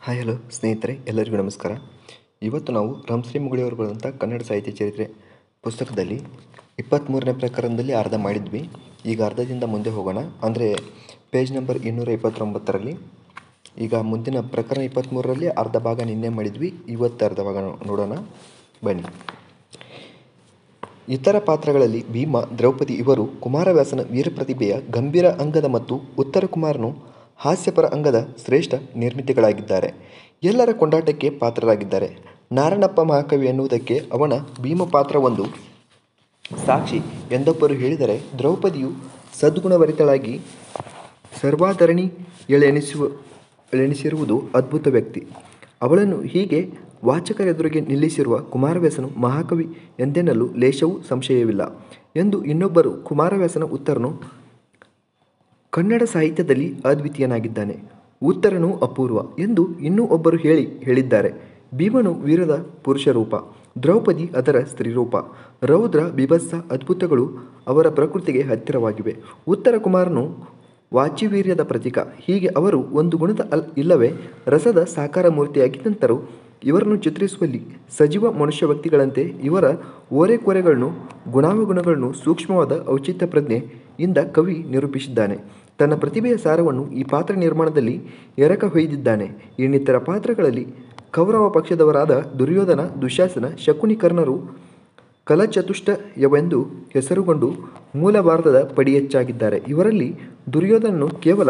Hi hello ಸ್ನೇಹಿತರೆ, ಎಲ್ಲರಿಗೂ ನಮಸ್ಕಾರ. ಇವತ್ತು ನಾವು ರಾಮಶ್ರೀ ಮುಗಳಿಯವರು ಬರೆದಂಥ ಕನ್ನಡ ಸಾಹಿತ್ಯ ಚರಿತ್ರೆ ಪುಸ್ತಕದಲ್ಲಿ 23ನೇ ಪ್ರಕರಣದಲ್ಲಿ ಅರ್ಧ ಮಾಡಿದ್ವಿ. ಈಗ ಅರ್ಧದಿಂದ ಮುಂದೆ ಹೋಗೋಣ. ಅಂದರೆ ಪೇಜ್ ನಂಬರ್ 229ರಲ್ಲಿ. ಈಗ ಮುಂದಿನ ಪ್ರಕರಣ 23ರಲ್ಲಿ ಅರ್ಧ ಭಾಗ ನಿನ್ನೆ ಮಾಡಿದ್ವಿ. ಇವತ್ತು ಅರ್ಧ ಭಾಗ ನೋಡೋಣ ಬನ್ನಿ. ಇತರ ಪಾತ್ರಗಳಲ್ಲಿ ಭೀಮ, ದ್ರೌಪದಿ ಇವರು ಕುಮಾರವ್ಯಾಸನ ವೀರಪ್ರತಿಭೆಯ ಗಂಭೀರ ಅಂಗದ ಮತ್ತು ಉತ್ತರ ಕುಮಾರನು ಹಾಸ್ಯಪರ ಅಂಗದ ಶ್ರೇಷ್ಠ ನಿರ್ಮಿತಿಗಳಾಗಿದ್ದಾರೆ. ಎಲ್ಲರ ಕೊಂಡಾಟಕ್ಕೆ ಪಾತ್ರರಾಗಿದ್ದಾರೆ. ನಾರಣಪ್ಪ ಮಹಾಕವಿ ಎನ್ನುವುದಕ್ಕೆ ಅವನ ಭೀಮ ಪಾತ್ರ ಒಂದು ಸಾಕ್ಷಿ ಎಂದೊಬ್ಬರು ಹೇಳಿದರೆ, ದ್ರೌಪದಿಯು ಸದ್ಗುಣಭರಿತಳಾಗಿ ಸರ್ವಾಧರಣೀಯಳೆನಿಸಿರುವುದು ಅದ್ಭುತ ವ್ಯಕ್ತಿ. ಅವಳನ್ನು ಹೀಗೆ ವಾಚಕರೆದುರಿಗೆ ನಿಲ್ಲಿಸಿರುವ ಕುಮಾರವ್ಯಾಸನು ಮಹಾಕವಿ ಎಂದೆನ್ನಲು ಲೇಷವೂ ಸಂಶಯವಿಲ್ಲ ಎಂದು ಇನ್ನೊಬ್ಬರು, ಕುಮಾರವ್ಯಾಸನ ಉತ್ತರನು ಕನ್ನಡ ಸಾಹಿತ್ಯದಲ್ಲಿ ಅದ್ವಿತೀಯನಾಗಿದ್ದಾನೆ, ಉತ್ತರನು ಅಪೂರ್ವ ಎಂದು ಇನ್ನೂ ಒಬ್ಬರು ಹೇಳಿದ್ದಾರೆ. ಭೀಮನು ವೀರದ ಪುರುಷರೂಪ, ದ್ರೌಪದಿ ಅದರ ಸ್ತ್ರೀರೂಪ. ರೌದ್ರ ಬೀಭತ್ಸ ಅದ್ಭುತಗಳು ಅವರ ಪ್ರಕೃತಿಗೆ ಹತ್ತಿರವಾಗಿವೆ. ಉತ್ತರ ಕುಮಾರನು ವಾಚಿವೀರ್ಯದ ಪ್ರತೀಕ. ಹೀಗೆ ಅವರು ಒಂದು ಗುಣದ ಇಲ್ಲವೇ ರಸದ ಸಾಕಾರ ಮೂರ್ತಿಯಾಗಿದ್ದಂತರೂ ಇವರನ್ನು ಚಿತ್ರಿಸುವಲ್ಲಿ ಸಜೀವ ಮನುಷ್ಯ ವ್ಯಕ್ತಿಗಳಂತೆ ಇವರ ಓರೆಕೊರೆಗಳನ್ನು, ಗುಣಾವಗುಣಗಳನ್ನು ಸೂಕ್ಷ್ಮವಾದ ಔಚಿತ್ಯ ಪ್ರಜ್ಞೆಯಿಂದ ಕವಿ ನಿರೂಪಿಸಿದ್ದಾನೆ. ತನ್ನ ಪ್ರತಿಭೆಯ ಸಾರವನ್ನು ಈ ಪಾತ್ರ ನಿರ್ಮಾಣದಲ್ಲಿ ಎರಕ ಹೊಯ್ದಿದ್ದಾನೆ. ಇನ್ನಿತರ ಪಾತ್ರಗಳಲ್ಲಿ ಕೌರವ ಪಕ್ಷದವರಾದ ದುರ್ಯೋಧನ, ದುಶ್ಯಾಸನ, ಶಕುನಿ, ಕರ್ಣರು ಕಲಚತುಷ್ಟಯವೆಂದು ಹೆಸರುಗೊಂಡು ಮೂಲ ಭಾರತದ ಪಡಿಯಚ್ಚಾಗಿದ್ದಾರೆ. ಇವರಲ್ಲಿ ದುರ್ಯೋಧನನು ಕೇವಲ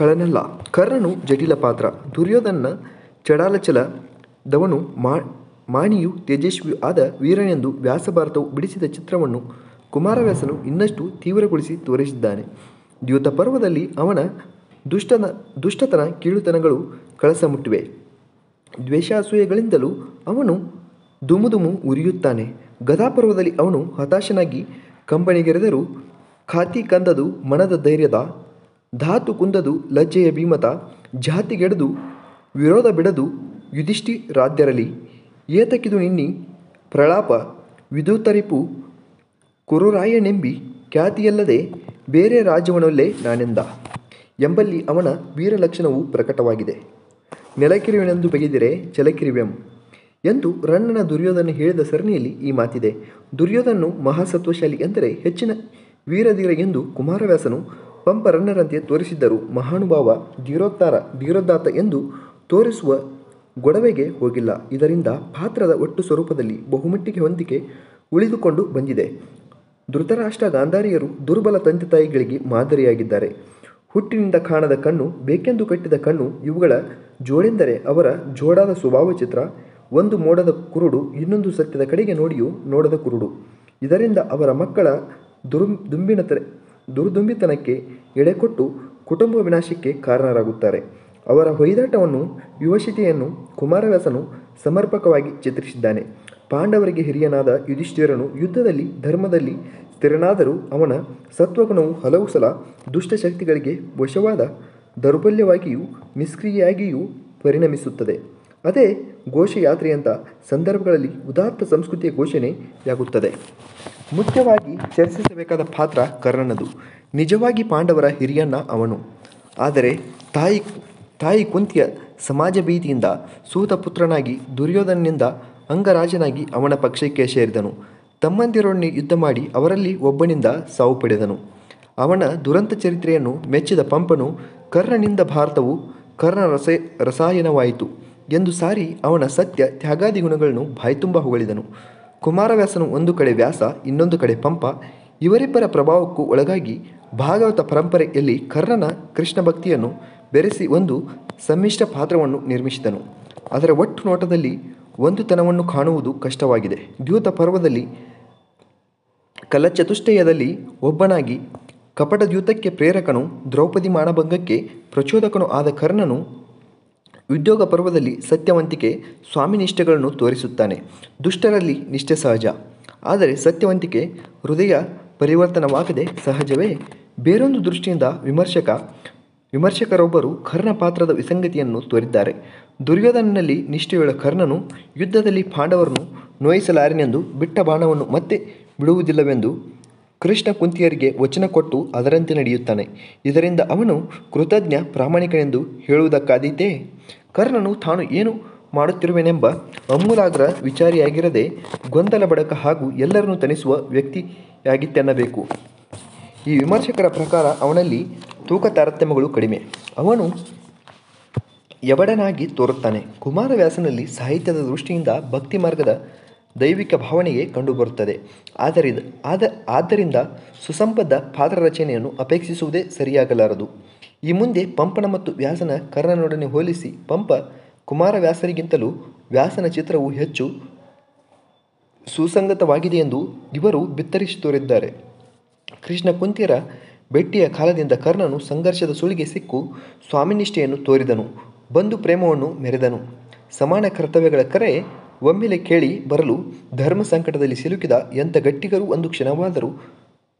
ಕಳನಲ್ಲ, ಕರ್ಣನು ಜಟಿಲ ಪಾತ್ರ. ದುರ್ಯೋಧನನ ಚಡಾಲಚಲದವನು ಮಾಣಿಯೂ ತೇಜಸ್ವಿಯೂ ಆದ ವೀರನೆಂದು ವ್ಯಾಸಭಾರತವು ಬಿಡಿಸಿದ ಚಿತ್ರವನ್ನು ಕುಮಾರವ್ಯಾಸನು ಇನ್ನಷ್ಟು ತೀವ್ರಗೊಳಿಸಿ ತೋರಿಸಿದ್ದಾನೆ. ದ್ಯೂತ ಪರ್ವದಲ್ಲಿ ಅವನ ದುಷ್ಟತನ, ಕೀಳುತನಗಳು ಕಳಸ ಮುಟ್ಟಿವೆ. ದ್ವೇಷಾಸೂಯೆಗಳಿಂದಲೂ ಅವನು ದುಮುದುಮು ಉರಿಯುತ್ತಾನೆ. ಗದಾಪರ್ವದಲ್ಲಿ ಅವನು ಹತಾಶನಾಗಿ ಕಂಬನಿಗೆರೆದರೂ ಖಾತಿ ಕಂದದು ಮನದ ಧೈರ್ಯದ, ಧಾತು ಕುಂದದು ಲಜ್ಜೆಯ ಭೀಮತ, ಜಾತಿಗೆಡದು ವಿರೋಧ ಬಿಡದು ಯುಧಿಷ್ಠಿರಾದ್ಯರಲಿ, ಏತಕಿದು ನಿನ್ನಿ ಪ್ರಲಾಪ ವಿಧುತರಿಪು ಕುರುರಾಯನೆಂಬಿ ಖ್ಯಾತಿಯಲ್ಲದೆ ಬೇರೆ ರಾಜ್ಯವನೊಲ್ಲೆ ನಾನೆಂದ ಎಂಬಲ್ಲಿ ಅವನ ವೀರಲಕ್ಷಣವು ಪ್ರಕಟವಾಗಿದೆ. ನೆಲಕಿರಿವೆನೆಂದು ಬಗೆದಿರೆ ಛಲಕಿರಿವೆಂ ಎಂದು ರನ್ನನ ದುರ್ಯೋಧನ ಹೇಳಿದ ಸರಣಿಯಲ್ಲಿ ಈ ಮಾತಿದೆ. ದುರ್ಯೋಧನನು ಮಹಾಸತ್ವಶಾಲಿ ಎಂದರೆ ಹೆಚ್ಚಿನ ವೀರಧೀರ ಎಂದು ಕುಮಾರವ್ಯಾಸನು ಪಂಪರನ್ನರಂತೆ ತೋರಿಸಿದ್ದರೂ ಮಹಾನುಭಾವ, ಧೀರೋದಾತ್ತ ಎಂದು ತೋರಿಸುವ ಗೊಡವೆಗೆ ಹೋಗಿಲ್ಲ. ಇದರಿಂದ ಪಾತ್ರದ ಒಟ್ಟು ಸ್ವರೂಪದಲ್ಲಿ ಬಹುಮಟ್ಟಿಗೆ ಹೊಂದಿಕೆ ಉಳಿದುಕೊಂಡು ಬಂದಿದೆ. ಧೃತರಾಷ್ಟ್ರ, ಗಾಂಧಾರಿಯರು ದುರ್ಬಲ ತಂದೆ ತಾಯಿಗಳಿಗೆ ಮಾದರಿಯಾಗಿದ್ದಾರೆ. ಹುಟ್ಟಿನಿಂದ ಕಾಣದ ಕಣ್ಣು, ಬೇಕೆಂದು ಕಟ್ಟಿದ ಕಣ್ಣು ಇವುಗಳ ಜೋಡೆಂದರೆ ಅವರ ಜೋಡಾದ ಸ್ವಭಾವ ಚಿತ್ರ. ಒಂದು ಮೋಡದ ಕುರುಡು, ಇನ್ನೊಂದು ಸತ್ಯದ ಕಡೆಗೆ ನೋಡಿಯೂ ನೋಡದ ಕುರುಡು. ಇದರಿಂದ ಅವರ ಮಕ್ಕಳ ದುರ್ದುಂಬಿತನಕ್ಕೆ ಎಡೆಕೊಟ್ಟು ಕುಟುಂಬ ವಿನಾಶಕ್ಕೆ ಕಾರಣರಾಗುತ್ತಾರೆ. ಅವರ ಹೊಯ್ದಾಟವನ್ನು, ವಿವಶತೆಯನ್ನು ಕುಮಾರವ್ಯಾಸನು ಸಮರ್ಪಕವಾಗಿ ಚಿತ್ರಿಸಿದ್ದಾನೆ. ಪಾಂಡವರಿಗೆ ಹಿರಿಯನಾದ ಯುಧಿಷ್ಠಿರನು ಯುದ್ಧದಲ್ಲಿ, ಧರ್ಮದಲ್ಲಿ ಸ್ಥಿರನಾದರೂ ಅವನ ಸತ್ವಗುಣವು ಹಲವು ಸಲ ದುಷ್ಟಶಕ್ತಿಗಳಿಗೆ ವಶವಾದ ದೌರ್ಬಲ್ಯವಾಗಿಯೂ ನಿಷ್ಕ್ರಿಯೆಯಾಗಿಯೂ ಪರಿಣಮಿಸುತ್ತದೆ. ಅದೇ ಘೋಷಯಾತ್ರೆಯಂಥ ಸಂದರ್ಭಗಳಲ್ಲಿ ಉದಾತ್ತ ಸಂಸ್ಕೃತಿಯ ಘೋಷಣೆಯಾಗುತ್ತದೆ. ಮುಖ್ಯವಾಗಿ ಚರ್ಚಿಸಬೇಕಾದ ಪಾತ್ರ ಕರ್ಣನದು. ನಿಜವಾಗಿ ಪಾಂಡವರ ಹಿರಿಯಣ್ಣ ಅವನು. ಆದರೆ ತಾಯಿ ಕುಂತಿಯ ಸಮಾಜ ಭೀತಿಯಿಂದ ಸೂತ ಪುತ್ರನಾಗಿ ದುರ್ಯೋಧನನಿಂದ ಅಂಗರಾಜನಾಗಿ ಅವನ ಪಕ್ಷಕ್ಕೆ ಸೇರಿದನು. ತಮ್ಮಂದಿರೊಡನೆ ಯುದ್ಧ ಮಾಡಿ ಅವರಲ್ಲಿ ಒಬ್ಬನಿಂದ ಸಾವು ಪಡೆದನು. ಅವನ ದುರಂತ ಚರಿತ್ರೆಯನ್ನು ಮೆಚ್ಚಿದ ಪಂಪನು ಕರ್ಣನಿಂದ ಭಾರತವು ಕರ್ಣ ರಸಾಯನವಾಯಿತು ಎಂದು ಸಾರಿ ಅವನ ಸತ್ಯ ತ್ಯಾಗಾದಿ ಗುಣಗಳನ್ನು ಬಾಯ್ತುಂಬ ಹೊಗಳಿದನು. ಕುಮಾರವ್ಯಾಸನು ಒಂದು ಕಡೆ ವ್ಯಾಸ, ಇನ್ನೊಂದು ಕಡೆ ಪಂಪ ಇವರಿಬ್ಬರ ಪ್ರಭಾವಕ್ಕೂ ಒಳಗಾಗಿ ಭಾಗವತ ಪರಂಪರೆಯಲ್ಲಿ ಕರ್ಣನ ಕೃಷ್ಣ ಭಕ್ತಿಯನ್ನು ಬೆರೆಸಿ ಒಂದು ಸಮ್ಮಿಷ್ಟ ಪಾತ್ರವನ್ನು ನಿರ್ಮಿಸಿದನು. ಅದರ ಒಟ್ಟು ನೋಟದಲ್ಲಿ ಒಂದುತನವನ್ನು ಕಾಣುವುದು ಕಷ್ಟವಾಗಿದೆ. ದ್ಯೂತ ಪರ್ವದಲ್ಲಿ ಕಲಚತುಷ್ಟಯದಲ್ಲಿ ಒಬ್ಬನಾಗಿ ಕಪಟ ದ್ಯೂತಕ್ಕೆ ಪ್ರೇರಕನು, ದ್ರೌಪದಿ ಮಾನಭಂಗಕ್ಕೆ ಪ್ರಚೋದಕನು ಆದ ಕರ್ಣನು ಉದ್ಯೋಗ ಪರ್ವದಲ್ಲಿ ಸತ್ಯವಂತಿಕೆ, ಸ್ವಾಮಿನಿಷ್ಠೆಗಳನ್ನು ತೋರಿಸುತ್ತಾನೆ. ದುಷ್ಟರಲ್ಲಿ ನಿಷ್ಠೆ ಸಹಜ, ಆದರೆ ಸತ್ಯವಂತಿಕೆ ಹೃದಯ ಪರಿವರ್ತನವಾಗದೆ ಸಹಜವೇ? ಬೇರೊಂದು ದೃಷ್ಟಿಯಿಂದ ವಿಮರ್ಶಕರೊಬ್ಬರು ಕರ್ಣ ಪಾತ್ರದ ವಿಸಂಗತಿಯನ್ನು ತೋರಿದ್ದಾರೆ. ದುರ್ಯೋಧನನಲ್ಲಿ ನಿಷ್ಠೆಯುಳ್ಳ ಕರ್ಣನು ಯುದ್ಧದಲ್ಲಿ ಪಾಂಡವರನ್ನು ನೋಯಿಸಲಾರೆನೆಂದು ಬಿಟ್ಟ ಬಾಣವನ್ನು ಮತ್ತೆ ಬಿಡುವುದಿಲ್ಲವೆಂದು ಕೃಷ್ಣ ಕುಂತಿಯರಿಗೆ ವಚನ ಕೊಟ್ಟು ಅದರಂತೆ ನಡೆಯುತ್ತಾನೆ. ಇದರಿಂದ ಅವನು ಕೃತಜ್ಞ ಪ್ರಾಮಾಣಿಕನೆಂದು ಹೇಳುವುದಕ್ಕಾದೀತೆ. ಕರ್ಣನು ತಾನು ಏನು ಮಾಡುತ್ತಿರುವೆನೆಂಬ ಅಮೂಲಾಗ್ರ ವಿಚಾರಿಯಾಗಿರದೆ ಗೊಂದಲ ಬಡಕ ಹಾಗೂ ಎಲ್ಲರನ್ನೂ ತಣಿಸುವ ವ್ಯಕ್ತಿಯಾಗಿತ್ತೆನ್ನಬೇಕು. ಈ ವಿಮರ್ಶಕರ ಪ್ರಕಾರ ಅವನಲ್ಲಿ ತೂಕ ತಾರತಮ್ಯಗಳು ಕಡಿಮೆ. ಅವನು ಎಬಡನಾಗಿ ತೋರುತ್ತಾನೆ. ಕುಮಾರವ್ಯಾಸನಲ್ಲಿ ಸಾಹಿತ್ಯದ ದೃಷ್ಟಿಯಿಂದ ಭಕ್ತಿ ಮಾರ್ಗದ ದೈವಿಕ ಭಾವನೆಯೇ ಕಂಡುಬರುತ್ತದೆ. ಆದ್ದರಿಂದ ಸುಸಂಬದ್ಧ ಪಾತ್ರ ರಚನೆಯನ್ನು ಅಪೇಕ್ಷಿಸುವುದೇ ಸರಿಯಾಗಲಾರದು. ಈ ಮುಂದೆ ಪಂಪನ ಮತ್ತು ವ್ಯಾಸನ ಕರ್ಣನೊಡನೆ ಹೋಲಿಸಿ ಪಂಪ ಕುಮಾರವ್ಯಾಸರಿಗಿಂತಲೂ ವ್ಯಾಸನ ಚಿತ್ರವು ಹೆಚ್ಚು ಸುಸಂಗತವಾಗಿದೆಯೆಂದು ಇವರು ಬಿತ್ತರಿಸಿ ತೋರಿದ್ದಾರೆ. ಕೃಷ್ಣ ಕುಂತಿಯರ ಭೇಟಿಯ ಕಾಲದಿಂದ ಕರ್ಣನು ಸಂಘರ್ಷದ ಸುಳಿಗೆ ಸಿಕ್ಕು ಸ್ವಾಮಿನಿಷ್ಠೆಯನ್ನು ತೋರಿದನು, ಬಂಧು ಪ್ರೇಮವನ್ನು ಮೆರೆದನು. ಸಮಾನ ಕರ್ತವ್ಯಗಳ ಕರೆ ಒಮ್ಮೆಲೆ ಕೇಳಿ ಬರಲು ಧರ್ಮ ಸಂಕಟದಲ್ಲಿ ಸಿಲುಕಿದ ಎಂಥ ಗಟ್ಟಿಗರೂ ಒಂದು ಕ್ಷಣವಾದರೂ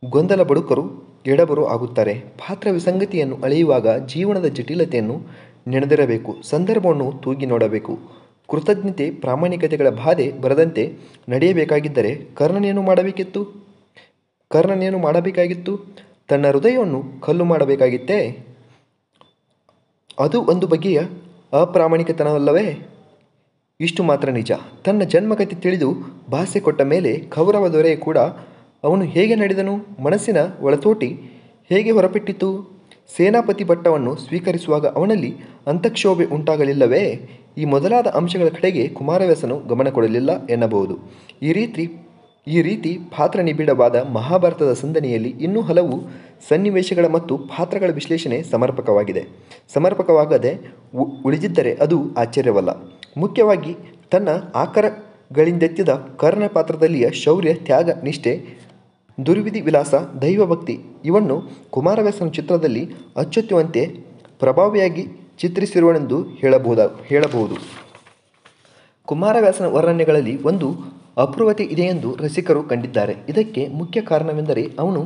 ಗೊಂದಲ ಬಡುಕರು ಎಡಬರು ಆಗುತ್ತಾರೆ. ಪಾತ್ರ ವಿಸಂಗತಿಯನ್ನು ಅಳೆಯುವಾಗ ಜೀವನದ ಜಟಿಲತೆಯನ್ನು ನೆನೆದಿರಬೇಕು, ಸಂದರ್ಭವನ್ನು ತೂಗಿ ನೋಡಬೇಕು. ಕೃತಜ್ಞತೆ ಪ್ರಾಮಾಣಿಕತೆಗಳ ಬಾಧೆ ಬರದಂತೆ ನಡೆಯಬೇಕಾಗಿದ್ದರೆ ಕರ್ಣನೇನು ಮಾಡಬೇಕಾಗಿತ್ತು? ತನ್ನ ಹೃದಯವನ್ನು ಕಲ್ಲು ಮಾಡಬೇಕಾಗಿತ್ತೇ? ಅದು ಒಂದು ಬಗೆಯ ಅಪ್ರಾಮಾಣಿಕತನವಲ್ಲವೇ? ಇಷ್ಟು ಮಾತ್ರ ನಿಜ. ತನ್ನ ಜನ್ಮಗತಿ ತಿಳಿದು ಭಾಷೆ ಕೊಟ್ಟ ಮೇಲೆ ಕೌರವ ದೊರೆ ಕೂಡ ಅವನು ಹೇಗೆ ನಡೆದನು? ಮನಸ್ಸಿನ ಒಳತೋಟಿ ಹೇಗೆ ಹೊರಪಟ್ಟಿತು? ಸೇನಾಪತಿ ಪಟ್ಟವನ್ನು ಸ್ವೀಕರಿಸುವಾಗ ಅವನಲ್ಲಿ ಅಂತಃಕ್ಷೋಭೆ ಉಂಟಾಗಲಿಲ್ಲವೇ? ಈ ಮೊದಲಾದ ಅಂಶಗಳ ಕಡೆಗೆ ಕುಮಾರವ್ಯಾಸನು ಗಮನ ಕೊಡಲಿಲ್ಲ ಎನ್ನಬಹುದು. ಈ ರೀತಿ ಪಾತ್ರ ನಿಬಿಡವಾದ ಮಹಾಭಾರತದ ಸಂದಣಿಯಲ್ಲಿ ಇನ್ನೂ ಹಲವು ಸನ್ನಿವೇಶಗಳ ಮತ್ತು ಪಾತ್ರಗಳ ವಿಶ್ಲೇಷಣೆ ಸಮರ್ಪಕವಾಗದೆ ಉಳಿದಿದ್ದರೆ ಅದು ಆಶ್ಚರ್ಯವಲ್ಲ. ಮುಖ್ಯವಾಗಿ ತನ್ನ ಆಕರಗಳಿಂದೆತ್ತಿದ ಕರ್ಣ ಪಾತ್ರದಲ್ಲಿಯ ಶೌರ್ಯ, ತ್ಯಾಗ, ನಿಷ್ಠೆ, ದುರ್ವಿಧಿ ವಿಲಾಸ, ದೈವಭಕ್ತಿ ಇವನ್ನು ಕುಮಾರವ್ಯಾಸನ ಚಿತ್ರದಲ್ಲಿ ಅಚ್ಚೊತ್ತುವಂತೆ ಪ್ರಭಾವಿಯಾಗಿ ಚಿತ್ರಿಸಿರುವನೆಂದು ಹೇಳಬಹುದು. ಕುಮಾರವ್ಯಾಸನ ವರ್ಣನೆಗಳಲ್ಲಿ ಒಂದು ಅಪೂರ್ವತೆ ಇದೆಯೆಂದು ರಸಿಕರು ಕಂಡಿದ್ದಾರೆ. ಇದಕ್ಕೆ ಮುಖ್ಯ ಕಾರಣವೆಂದರೆ ಅವನು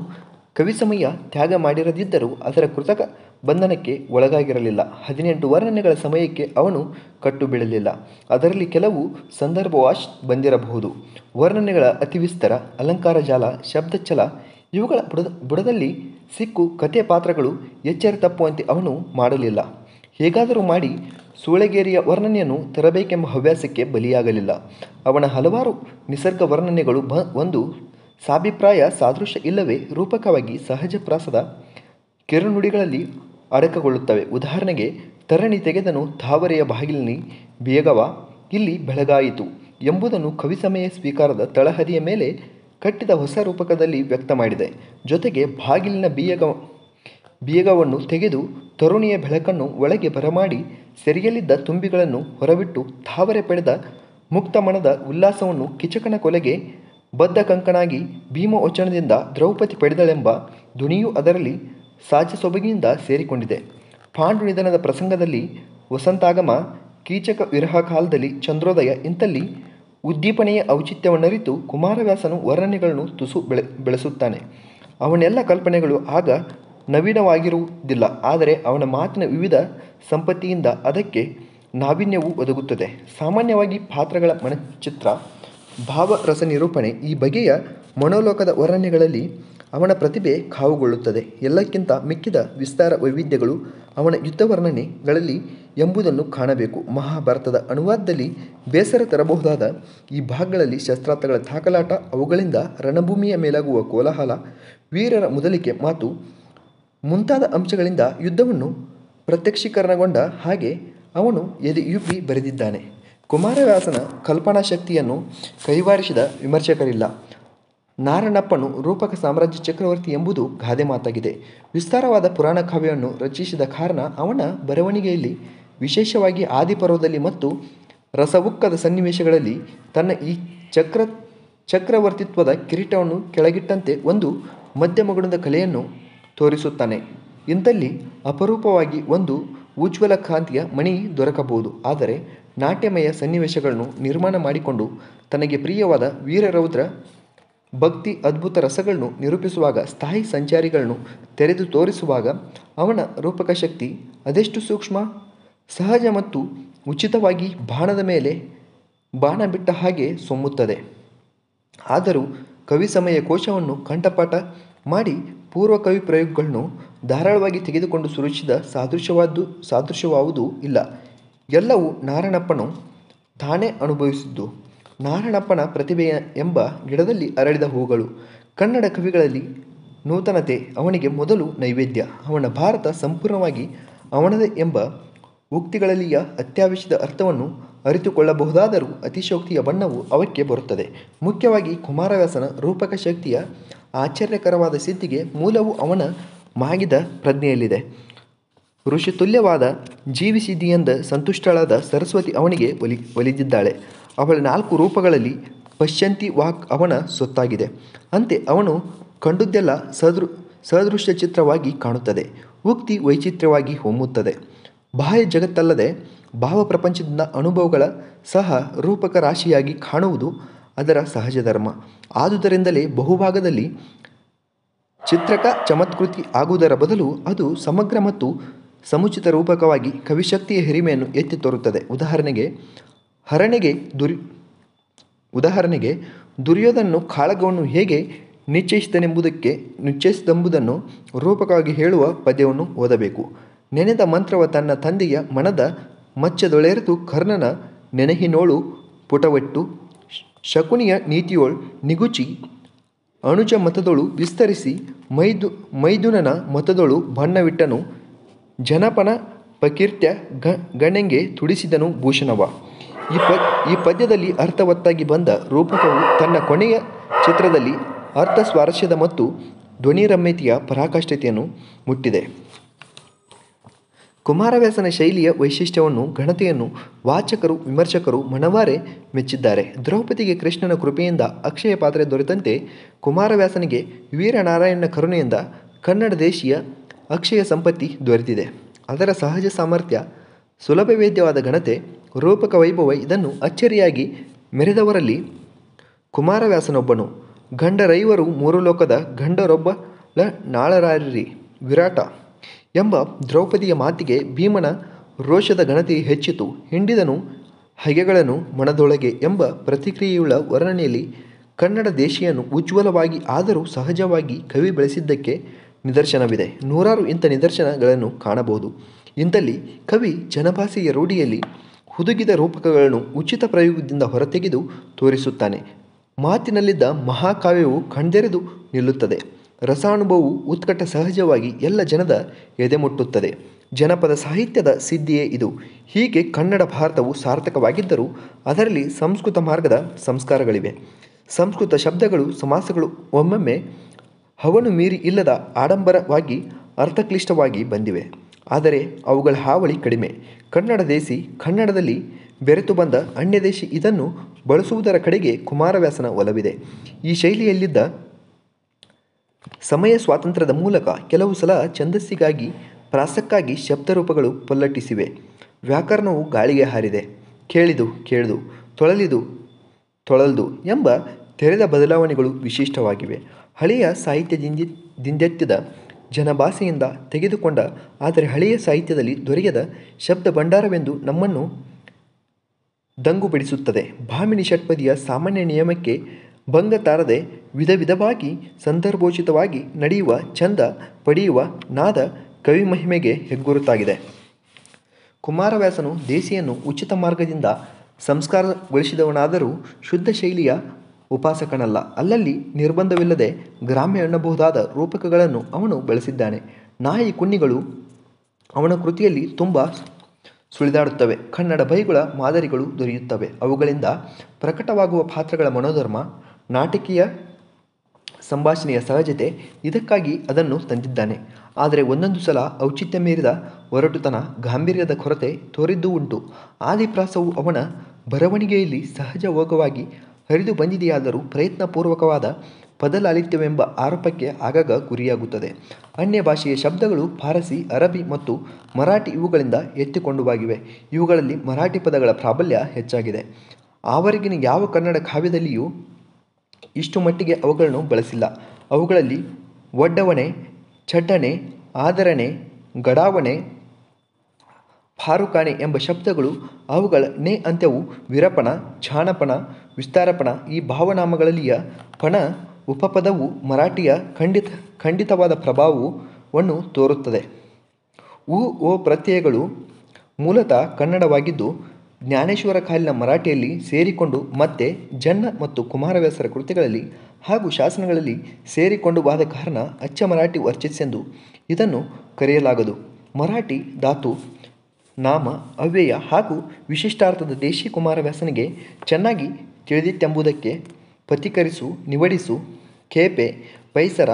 ಕವಿಸಮಯ ತ್ಯಾಗ ಮಾಡಿರದಿದ್ದರೂ ಅದರ ಕೃತಕ ಬಂಧನಕ್ಕೆ ಒಳಗಾಗಿರಲಿಲ್ಲ. 18 ವರ್ಣನೆಗಳ ಸಮಯಕ್ಕೆ ಅವನು ಕಟ್ಟು ಬೀಳಲಿಲ್ಲ. ಅದರಲ್ಲಿ ಕೆಲವು ಸಂದರ್ಭವಾಶ್ ಬಂದಿರಬಹುದು. ವರ್ಣನೆಗಳ ಅತಿವಿಸ್ತಾರ, ಅಲಂಕಾರ ಜಾಲ, ಶಬ್ದಚ್ಛಲ ಇವುಗಳ ಬುಡದಲ್ಲಿ ಸಿಕ್ಕು ಕಥೆಯ ಪಾತ್ರಗಳು ಎಚ್ಚರ ತಪ್ಪುವಂತೆ ಅವನು ಮಾಡಲಿಲ್ಲ. ಹೇಗಾದರೂ ಮಾಡಿ ಸೂಳೆಗೇರಿಯ ವರ್ಣನೆಯನ್ನು ತರಬೇಕೆಂಬ ಹವ್ಯಾಸಕ್ಕೆ ಬಲಿಯಾಗಲಿಲ್ಲ. ಅವನ ಹಲವಾರು ನಿಸರ್ಗ ವರ್ಣನೆಗಳು ಒಂದು ಸಾಭಿಪ್ರಾಯ, ಸಾದೃಶ್ಯ ಇಲ್ಲವೇ ರೂಪಕವಾಗಿ ಸಹಜ ಪ್ರಾಸದ ಕಿರುನುಡಿಗಳಲ್ಲಿ ಅಡಕಗೊಳ್ಳುತ್ತವೆ. ಉದಾಹರಣೆಗೆ, ತರಣಿ ತೆಗೆದನು ತಾವರೆಯ ಬಾಗಿಲಿನಿ ಬೇಗವ, ಇಲ್ಲಿ ಬೆಳಗಾಯಿತು ಎಂಬುದನ್ನು ಕವಿಸಮಯ ಸ್ವೀಕಾರದ ತಳಹದಿಯ ಮೇಲೆ ಕಟ್ಟಿದ ಹೊಸ ರೂಪಕದಲ್ಲಿ ವ್ಯಕ್ತ ಮಾಡಿದೆ. ಜೊತೆಗೆ ಬಾಗಿಲಿನ ಬೀಗವನ್ನು ತೆಗೆದು ತರುಣಿಯ ಬೆಳಕನ್ನು ಒಳಗೆ ಬರಮಾಡಿ ಸೆರೆಯಲ್ಲಿದ್ದ ತುಂಬಿಗಳನ್ನು ಹೊರಬಿಟ್ಟು ತಾವರೆ ಪಡೆದ ಮುಕ್ತ ಮನದ ಉಲ್ಲಾಸವನ್ನು ಕಿಚಕನ ಕೊಲೆಗೆ ಬದ್ಧ ಕಂಕನಾಗಿ ಭೀಮವಚನದಿಂದ ದ್ರೌಪದಿ ಪಡೆದಳೆಂಬ ಧ್ವನಿಯೂ ಅದರಲ್ಲಿ ಸಾಜ ಸೊಬಗಿನಿಂದ ಸೇರಿಕೊಂಡಿದೆ. ಪಾಂಡು ನಿಧನದ ಪ್ರಸಂಗದಲ್ಲಿ ವಸಂತಾಗಮ, ಕೀಚಕ ವಿರಹ ಕಾಲದಲ್ಲಿ ಚಂದ್ರೋದಯ ಇಂಥಲ್ಲಿ ಉದ್ದೀಪನೆಯ ಔಚಿತ್ಯವನ್ನರಿತು ಕುಮಾರವ್ಯಾಸನು ವರ್ಣನೆಗಳನ್ನು ತುಸು ಬೆಳೆಸುತ್ತಾನೆ. ಅವನೆಲ್ಲ ಕಲ್ಪನೆಗಳು ಆಗ ನವೀನವಾಗಿರುವುದಿಲ್ಲ, ಆದರೆ ಅವನ ಮಾತಿನ ವಿವಿಧ ಸಂಪತ್ತಿಯಿಂದ ಅದಕ್ಕೆ ನಾವೀನ್ಯವೂ ಒದಗುತ್ತದೆ. ಸಾಮಾನ್ಯವಾಗಿ ಪಾತ್ರಗಳ ಮನಚಿತ್ರ, ಭಾವರಸ ನಿರೂಪಣೆ ಈ ಬಗೆಯ ಮನೋಲೋಕದ ವರ್ಣನೆಗಳಲ್ಲಿ ಅವನ ಪ್ರತಿಭೆ ಕಾವುಗೊಳ್ಳುತ್ತದೆ. ಎಲ್ಲಕ್ಕಿಂತ ಮಿಕ್ಕಿದ ವಿಸ್ತಾರ ವೈವಿಧ್ಯಗಳು ಅವನ ಯುದ್ಧ ವರ್ಣನೆಗಳಲ್ಲಿ ಎಂಬುದನ್ನು ಕಾಣಬೇಕು. ಮಹಾಭಾರತದ ಅನುವಾದದಲ್ಲಿ ಬೇಸರ ತರಬಹುದಾದ ಈ ಭಾಗಗಳಲ್ಲಿ ಶಸ್ತ್ರಾಸ್ತ್ರಗಳ ತಾಕಲಾಟ, ಅವುಗಳಿಂದ ರಣಭೂಮಿಯ ಮೇಲಾಗುವ ಕೋಲಾಹಲ, ವೀರರ ಮೊದಲಿಕೆ ಮಾತು ಮುಂತಾದ ಅಂಶಗಳಿಂದ ಯುದ್ಧವನ್ನು ಪ್ರತ್ಯಕ್ಷೀಕರಣಗೊಂಡ ಹಾಗೆ ಅವನು ಎದೆಯುಬ್ಬಿ ಬರೆದಿದ್ದಾನೆ. ಕುಮಾರವ್ಯಾಸನ ಕಲ್ಪನಾಶಕ್ತಿಯನ್ನು ಕೈವಾರಿಸಿದ ವಿಮರ್ಶಕರಿಲ್ಲ. ನಾರಣಪ್ಪನು ರೂಪಕ ಸಾಮ್ರಾಜ್ಯ ಚಕ್ರವರ್ತಿ ಎಂಬುದು ಗಾದೆ ಮಾತಾಗಿದೆ. ವಿಸ್ತಾರವಾದ ಪುರಾಣ ಕಾವ್ಯವನ್ನು ರಚಿಸಿದ ಕಾರಣ ಅವನ ಬರವಣಿಗೆಯಲ್ಲಿ, ವಿಶೇಷವಾಗಿ ಆದಿಪರ್ವದಲ್ಲಿ ಮತ್ತು ರಸವುಕ್ಕದ ಸನ್ನಿವೇಶಗಳಲ್ಲಿ ತನ್ನ ಈ ಚಕ್ರವರ್ತಿತ್ವದ ಕಿರೀಟವನ್ನು ಕೆಳಗಿಟ್ಟಂತೆ ಒಂದು ಮಧ್ಯಮಗುಣದ ಕಲೆಯನ್ನು ತೋರಿಸುತ್ತಾನೆ. ಇಂಥಲ್ಲಿ ಅಪರೂಪವಾಗಿ ಒಂದು ಉಜ್ವಲ ಕಾಂತಿಯ ಮಣಿ ದೊರಕಬಹುದು. ಆದರೆ ನಾಟ್ಯಮಯ ಸನ್ನಿವೇಶಗಳನ್ನು ನಿರ್ಮಾಣ ಮಾಡಿಕೊಂಡು ತನಗೆ ಪ್ರಿಯವಾದ ವೀರರೌದ್ರ, ಭಕ್ತಿ, ಅದ್ಭುತ ರಸಗಳನ್ನು ನಿರೂಪಿಸುವಾಗ, ಸ್ಥಾಯಿ ಸಂಚಾರಿಗಳನ್ನು ತೆರೆದು ತೋರಿಸುವಾಗ ಅವನ ರೂಪಕ ಶಕ್ತಿ ಅದೆಷ್ಟು ಸೂಕ್ಷ್ಮ, ಸಹಜ ಮತ್ತು ಉಚಿತವಾಗಿ ಬಾಣದ ಮೇಲೆ ಬಾಣ ಬಿಟ್ಟ ಹಾಗೆ ಸೊಮ್ಮುತ್ತದೆ. ಆದರೂ ಕವಿ ಸಮಯ ಕೋಶವನ್ನು ಕಂಠಪಾಠ ಮಾಡಿ ಪೂರ್ವ ಕವಿ ಪ್ರಯೋಗಗಳನ್ನು ಧಾರಾಳವಾಗಿ ತೆಗೆದುಕೊಂಡು ಸುರಕ್ಷಿತ ಸಾದೃಶ್ಯವಾವುದೂ ಇಲ್ಲ. ಎಲ್ಲವೂ ನಾರಣಪ್ಪನು ತಾನೇ ಅನುಭವಿಸಿದ್ದು. ನಾರಣಪ್ಪನ ಪ್ರತಿಭೆ ಎಂಬ ಗಿಡದಲ್ಲಿ ಅರಳಿದ ಹೂಗಳು. ಕನ್ನಡ ಕವಿಗಳಲ್ಲಿ ನೂತನತೆ ಅವನಿಗೆ ಮೊದಲು ನೈವೇದ್ಯ. ಅವನ ಭಾರತ ಸಂಪೂರ್ಣವಾಗಿ ಅವನದೇ ಎಂಬ ಉಕ್ತಿಗಳಲ್ಲಿಯ ಅತ್ಯಾವಶ್ಯದ ಅರ್ಥವನ್ನು ಅರಿತುಕೊಳ್ಳಬಹುದಾದರೂ ಅತಿಶಯೋಕ್ತಿಯ ಬಣ್ಣವು ಅವಕ್ಕೆ ಬರುತ್ತದೆ. ಮುಖ್ಯವಾಗಿ ಕುಮಾರವ್ಯಾಸನ ರೂಪಕ ಶಕ್ತಿಯ ಆಶ್ಚರ್ಯಕರವಾದ ಸಿದ್ಧಿಗೆ ಮೂಲವು ಅವನ ಮಾಗಿದ ಪ್ರಜ್ಞೆಯಲ್ಲಿದೆ. ಋಷಿತುಲ್ಯವಾದ ಜೀವಿಸಿದ್ಧಿಯಿಂದ ಸಂತುಷ್ಟಳಾದ ಸರಸ್ವತಿ ಅವನಿಗೆ ಒಲಿದಿದ್ದಾಳೆ. ಅವಳ 4 ರೂಪಗಳಲ್ಲಿ ಪಶ್ಯಂತಿ ವಾಕ್ ಅವನ ಸೊತ್ತಾಗಿದೆ. ಅಂತೆ ಅವನು ಕಂಡುದೆಲ್ಲ ಸದೃಶ್ಯ ಚಿತ್ರವಾಗಿ ಕಾಣುತ್ತದೆ. ಉಕ್ತಿ ವೈಚಿತ್ರ್ಯವಾಗಿ ಹೊಮ್ಮುತ್ತದೆ. ಬಾಹ್ಯ ಜಗತ್ತಲ್ಲದೆ ಭಾವಪ್ರಪಂಚದಿಂದ ಅನುಭವಗಳ ಸಹ ರೂಪಕ ರಾಶಿಯಾಗಿ ಕಾಣುವುದು ಅದರ ಸಹಜ ಧರ್ಮ. ಆದುದರಿಂದಲೇ ಬಹುಭಾಗದಲ್ಲಿ ಚಿತ್ರಕ ಚಮತ್ಕೃತಿ ಆಗುವುದರ ಬದಲು ಅದು ಸಮಗ್ರ ಮತ್ತು ಸಮುಚಿತ ರೂಪಕವಾಗಿ ಕವಿಶಕ್ತಿಯ ಹಿರಿಮೆಯನ್ನು ಎತ್ತಿ ತೋರುತ್ತದೆ. ಉದಾಹರಣೆಗೆ ದುರ್ಯೋಧನನು ಕಾಳಗವನ್ನು ಹೇಗೆ ನಿಶ್ಚಯಿಸಿದೆಂಬುದನ್ನು ರೂಪಕವಾಗಿ ಹೇಳುವ ಪದ್ಯವನ್ನು ಓದಬೇಕು. ನೆನೆದ ಮಂತ್ರವ ತನ್ನ ತಂದೆಯ ಮನದ ಮಚ್ಚದೊಳೆರೆತು ಕರ್ಣನ ನೆನಹಿನೋಳು ಪುಟವೆಟ್ಟು ಶಕುನಿಯ ನೀತಿಯೋಳ್ ನಿಗುಚಿ ಅಣುಜ ಮತದೊಳು ವಿಸ್ತರಿಸಿ ಮೈದುನನ ಮತದೊಳು ಬಣ್ಣವಿಟ್ಟನು ಜನಪನ ಪಕೀರ್ತ್ಯ ಗಣೆಂಗೆ ತುಡಿಸಿದನು ಭೂಷಣವ. ಈ ಪದ್ಯದಲ್ಲಿ ಅರ್ಥವತ್ತಾಗಿ ಬಂದ ರೂಪಕವು ತನ್ನ ಕೊನೆಯ ಚಿತ್ರದಲ್ಲಿ ಅರ್ಥ ಸ್ವಾರಸ್ಯದ ಮತ್ತು ಧ್ವನಿರಮ್ಯತೆಯ ಪರಾಕಾಷ್ಠತೆಯನ್ನು ಮುಟ್ಟಿದೆ. ಕುಮಾರವ್ಯಾಸನ ಶೈಲಿಯ ವೈಶಿಷ್ಟ್ಯವನ್ನು ಘನತೆಯನ್ನು ವಾಚಕರು ವಿಮರ್ಶಕರು ಮನವಾರೆ ಮೆಚ್ಚಿದ್ದಾರೆ. ದ್ರೌಪದಿಗೆ ಕೃಷ್ಣನ ಕೃಪೆಯಿಂದ ಅಕ್ಷಯ ಪಾತ್ರೆ ದೊರೆತಂತೆ ಕುಮಾರವ್ಯಾಸನಿಗೆ ವೀರನಾರಾಯಣನ ಕರುಣೆಯಿಂದ ಕನ್ನಡ ದೇಶೀಯ ಅಕ್ಷಯ ಸಂಪತ್ತಿ ದೊರೆತಿದೆ. ಅದರ ಸಹಜ ಸಾಮರ್ಥ್ಯ, ಸುಲಭವೇದ್ಯವಾದ ಘನತೆ, ರೂಪಕ ವೈಭವ ಇದನ್ನು ಅಚ್ಚರಿಯಾಗಿ ಮೆರೆದವರಲ್ಲಿ ಕುಮಾರವ್ಯಾಸನೊಬ್ಬನು. ಗಂಡರೈವರು 3 ಲೋಕದ ಗಂಡರೊಬ್ಬಳ ನಾಳರಾರಿರಿ ವಿರಾಟ ಎಂಬ ದ್ರೌಪದಿಯ ಮಾತಿಗೆ ಭೀಮನ ರೋಷದ ಘನತೆ ಹೆಚ್ಚಿತು. ಹಿಂಡಿದನು ಹಗೆಗಳನ್ನು ಮನದೊಳಗೆ ಎಂಬ ಪ್ರತಿಕ್ರಿಯೆಯುಳ್ಳ ವರ್ಣನೆಯಲ್ಲಿ ಕನ್ನಡ ದೇಶಿಯನ್ನು ಉಜ್ವಲವಾಗಿ ಆದರೂ ಸಹಜವಾಗಿ ಕವಿ ಬೆಳೆಸಿದ್ದಕ್ಕೆ ನಿದರ್ಶನವಿದೆ. ನೂರಾರು ಇಂಥ ನಿದರ್ಶನಗಳನ್ನು ಕಾಣಬಹುದು. ಇಂಥಲ್ಲಿ ಕವಿ ಜನಭಾಷೆಯ ರೂಢಿಯಲ್ಲಿ ಹುದುಗಿದ ರೂಪಕಗಳನ್ನು ಉಚಿತ ಪ್ರಯೋಗದಿಂದ ಹೊರತೆಗೆದು ತೋರಿಸುತ್ತಾನೆ. ಮಾತಿನಲ್ಲಿದ್ದ ಮಹಾಕಾವ್ಯವು ಕಣ್ದೆರೆದು ನಿಲ್ಲುತ್ತದೆ. ರಸಾನುಭವವು ಉತ್ಕಟ ಸಹಜವಾಗಿ ಎಲ್ಲ ಜನದ ಎದೆಮುಟ್ಟುತ್ತದೆ. ಜನಪದ ಸಾಹಿತ್ಯದ ಸಿದ್ಧಿಯೇ ಇದು. ಹೀಗೆ ಕನ್ನಡ ಭಾರತವು ಸಾರ್ಥಕವಾಗಿದ್ದರೂ ಅದರಲ್ಲಿ ಸಂಸ್ಕೃತ ಮಾರ್ಗದ ಸಂಸ್ಕಾರಗಳಿವೆ. ಸಂಸ್ಕೃತ ಶಬ್ದಗಳು ಸಮಾಸಗಳು ಒಮ್ಮೊಮ್ಮೆ ಹವನು ಮೀರಿ ಇಲ್ಲದ ಆಡಂಬರವಾಗಿ ಅರ್ಥಕ್ಲಿಷ್ಟವಾಗಿ ಬಂದಿವೆ. ಆದರೆ ಅವುಗಳ ಹಾವಳಿ ಕಡಿಮೆ. ಕನ್ನಡ ದೇಸಿ ಕನ್ನಡದಲ್ಲಿ ಬೆರೆತು ಬಂದ ಅನ್ಯದೇಶಿ ಇದನ್ನು ಬಳಸುವುದರ ಕಡೆಗೆ ಕುಮಾರವ್ಯಾಸನ ಒಲವಿದೆ. ಈ ಶೈಲಿಯಲ್ಲಿದ್ದ ಸಮಯ ಸ್ವಾತಂತ್ರ್ಯದ ಮೂಲಕ ಕೆಲವು ಸಲ ಛಂದಸ್ಸಿಗಾಗಿ ಪ್ರಾಸಕ್ಕಾಗಿ ಶಬ್ದರೂಪಗಳು ಪಲ್ಲಟಿಸಿವೆ. ವ್ಯಾಕರಣವು ಗಾಳಿಗೆ ಹಾರಿದೆ. ಕೇಳಿದು ಕೇಳ್ದು, ತೊಳಲಿದು ತೊಳಲ್ದು ಎಂಬ ತೆರೆದ ಬದಲಾವಣೆಗಳು ವಿಶಿಷ್ಟವಾಗಿವೆ. ಹಳೆಯ ಸಾಹಿತ್ಯದಿಂದೆತ್ತಿದ ಜನಭಾಷೆಯಿಂದ ತೆಗೆದುಕೊಂಡ ಆದರೆ ಹಳೆಯ ಸಾಹಿತ್ಯದಲ್ಲಿ ದೊರೆಯದ ಶಬ್ದ ಭಂಡಾರವೆಂದು ನಮ್ಮನ್ನು ದಂಗುಬಡಿಸುತ್ತದೆ. ಭಾಮಿನಿ ಷಟ್ಪದಿಯ ಸಾಮಾನ್ಯ ನಿಯಮಕ್ಕೆ ಭಂಗ ತಾರದೆ ವಿಧವಾಗಿ ಸಂದರ್ಭೋಚಿತವಾಗಿ ನಡೆಯುವ ಚಂದ ಪಡೆಯುವ ನಾದ ಕವಿ ಮಹಿಮೆಗೆ ಹೆಗ್ಗುರುತಾಗಿದೆ. ಕುಮಾರವ್ಯಾಸನು ದೇಸಿಯನ್ನು ಉಚಿತ ಮಾರ್ಗದಿಂದ ಸಂಸ್ಕಾರಗೊಳಿಸಿದವನಾದರೂ ಶುದ್ಧ ಶೈಲಿಯ ಉಪಾಸಕನಲ್ಲ. ಅಲ್ಲಲ್ಲಿ ನಿರ್ಬಂಧವಿಲ್ಲದೆ ಗ್ರಾಮ್ಯ ಎನ್ನಬಹುದಾದ ರೂಪಕಗಳನ್ನು ಅವನು ಬಳಸಿದ್ದಾನೆ. ನಾಯಿ ಕುನ್ನಿಗಳು ಅವನ ಕೃತಿಯಲ್ಲಿ ತುಂಬ ಸುಳಿದಾಡುತ್ತವೆ. ಕನ್ನಡ ಬೈಗುಳ ಮಾದರಿಗಳು ದೊರೆಯುತ್ತವೆ. ಅವುಗಳಿಂದ ಪ್ರಕಟವಾಗುವ ಪಾತ್ರಗಳ ಮನೋಧರ್ಮ, ನಾಟಕೀಯ ಸಂಭಾಷಣೆಯ ಸಹಜತೆ ಇದಕ್ಕಾಗಿ ಅದನ್ನು ತಂದಿದ್ದಾನೆ. ಆದರೆ ಒಂದೊಂದು ಸಲ ಔಚಿತ್ಯ ಮೀರಿದ ಒರಟುತನ, ಗಾಂಭೀರ್ಯದ ಕೊರತೆ ತೋರಿದ್ದೂ ಉಂಟು. ಆದಿಪ್ರಾಸವು ಅವನ ಬರವಣಿಗೆಯಲ್ಲಿ ಸಹಜವಾಗಿ ಹರಿದು ಬಂದಿದೆಯಾದರೂ ಪ್ರಯತ್ನಪೂರ್ವಕವಾದ ಪದಲಾಲಿತ್ಯವೆಂಬ ಆರೋಪಕ್ಕೆ ಆಗಾಗ ಗುರಿಯಾಗುತ್ತದೆ. ಅನ್ಯ ಭಾಷೆಯ ಶಬ್ದಗಳು ಫಾರಸಿ, ಅರಬಿ ಮತ್ತು ಮರಾಠಿ ಇವುಗಳಿಂದ ಎತ್ತಿಕೊಂಡವಾಗಿವೆ. ಇವುಗಳಲ್ಲಿ ಮರಾಠಿ ಪದಗಳ ಪ್ರಾಬಲ್ಯ ಹೆಚ್ಚಾಗಿದೆ. ಆವರೆಗಿನ ಯಾವ ಕನ್ನಡ ಕಾವ್ಯದಲ್ಲಿಯೂ ಇಷ್ಟು ಮಟ್ಟಿಗೆ ಅವುಗಳನ್ನು ಬಳಸಿಲ್ಲ. ಅವುಗಳಲ್ಲಿ ಒಡ್ಡವಣೆ, ಚಡ್ಡಣೆ, ಆದರಣೆ, ಗಡಾವಣೆ, ಫಾರುಕಾಣೆ ಎಂಬ ಶಬ್ದಗಳು ಅವುಗಳ ನೇ ಅಂತ್ಯವು ವಿರಪಣ, ಚಾಣಪಣ, ವಿಸ್ತಾರಪಣ ಈ ಭಾವನಾಮಗಳಲ್ಲಿಯ ಪಣ ಉಪಪದವು ಮರಾಠಿಯ ಖಂಡಿತವಾದ ಪ್ರಭಾವವನ್ನು ತೋರುತ್ತದೆ. ಉ ಓ ಪ್ರತ್ಯಯಗಳು ಮೂಲತಃ ಕನ್ನಡವಾಗಿದ್ದು ಜ್ಞಾನೇಶ್ವರ ಕಾಲಿನ ಮರಾಠಿಯಲ್ಲಿ ಸೇರಿಕೊಂಡು ಮತ್ತೆ ಜನ್ನ ಮತ್ತು ಕುಮಾರವ್ಯಾಸರ ಕೃತಿಗಳಲ್ಲಿ ಹಾಗೂ ಶಾಸನಗಳಲ್ಲಿ ಸೇರಿಕೊಂಡು ಬಾದ ಕಾರಣ ಅಚ್ಚ ಮರಾಠಿ ವರ್ಚಸ್ಸೆಂದು ಇದನ್ನು ಕರೆಯಲಾಗದು. ಮರಾಠಿ ಧಾತು ನಾಮ ಅವ್ಯಯ ಹಾಗೂ ವಿಶಿಷ್ಟಾರ್ಥದ ದೇಶಿ ಕುಮಾರವ್ಯಾಸನಿಗೆ ಚೆನ್ನಾಗಿ ತಿಳಿದಿತ್ತೆಂಬುದಕ್ಕೆ ಪಥಿಕರಿಸು, ನಿವಡಿಸು, ಕೇಪೆ, ಪೈಸರ,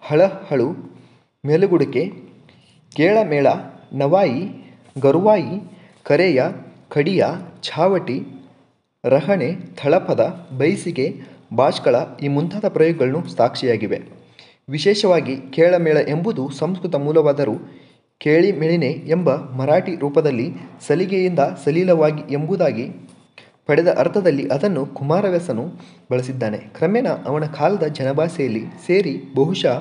ಹಳಹಳು, ಮೆಲುಗುಡಿಕೆ, ಕೇಳಮೇಳ, ನವಾಯಿ, ಗರುವಾಯಿ, ಕರೆಯ, ಕಡಿಯ, ಛಾವಟಿ, ರಹಣೆ, ಥಳಪದ, ಬೈಸಿಗೆ, ಬಾಷ್ಕಳ ಈ ಮುಂತಾದ ಪ್ರಯೋಗಗಳನ್ನು ಸಾಕ್ಷಿಯಾಗಿವೆ. ವಿಶೇಷವಾಗಿ ಕೇಳಮೇಳ ಎಂಬುದು ಸಂಸ್ಕೃತ ಮೂಲವಾದರೂ ಕೇಳಿಮೆಳಿನೆ ಎಂಬ ಮರಾಠಿ ರೂಪದಲ್ಲಿ ಸಲಿಗೆಯಿಂದ ಸಲೀಲವಾಗಿ ಎಂಬುದಾಗಿ ಪಡೆದ ಅರ್ಥದಲ್ಲಿ ಅದನ್ನು ಕುಮಾರವ್ಯಾಸನು ಬಳಸಿದ್ದಾನೆ. ಕ್ರಮೇಣ ಅವನ ಕಾಲದ ಜನಭಾಷೆಯಲ್ಲಿ ಸೇರಿ ಬಹುಶಃ